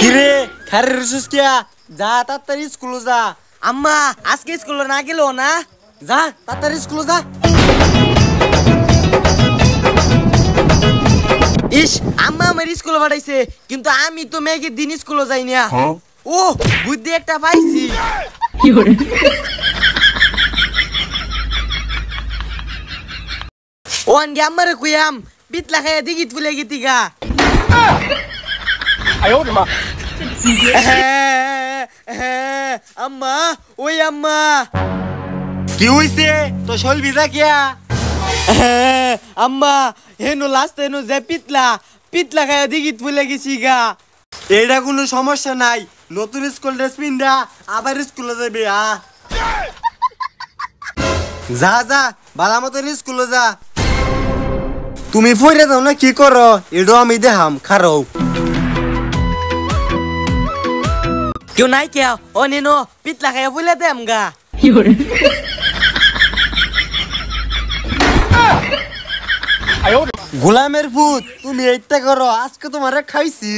কিরে খারে রসুস কিয়া যা তাড়াতাড়ি স্কুলে যা। আম্মা আজকে স্কুলে না গেলো না? যা তাড়াতাড়ি স্কুলে যা। ইস আম্মা আমার স্কুলে পাঠাইছে, কিন্তু আমি তো মেয়েকে দিন স্কুলে যাই না। ও বুদ্ধি একটা পাইছি। ও আনগে আম্মারে কুয়াম পিতলা খাইয়া দিগি তুলে গেতি গা। আম্মা ওই আম্মা কি হইছে তো শৈল ভিজা কিয়া? আম্মা হেনো লাস্ট হেনো যে পিতলা পিতলা খাইয়া দিগি তুলে গেছি গা। এটা কোনো সমস্যা নাই, নতুন স্কুল ড্রেস পিন্দা আবার স্কুলে যাবে। যা যা বালা মতন স্কুলে যা। তুমি ফইরে যাও না কি করো এডো আমি দেখাম খারো। কেউ নাই কে ও নেনো পিতলা খাইয়া ফুলে দেম গা। গোলামের ফুট তুমি এইটা করো, আজকে তোমারে খাইছি।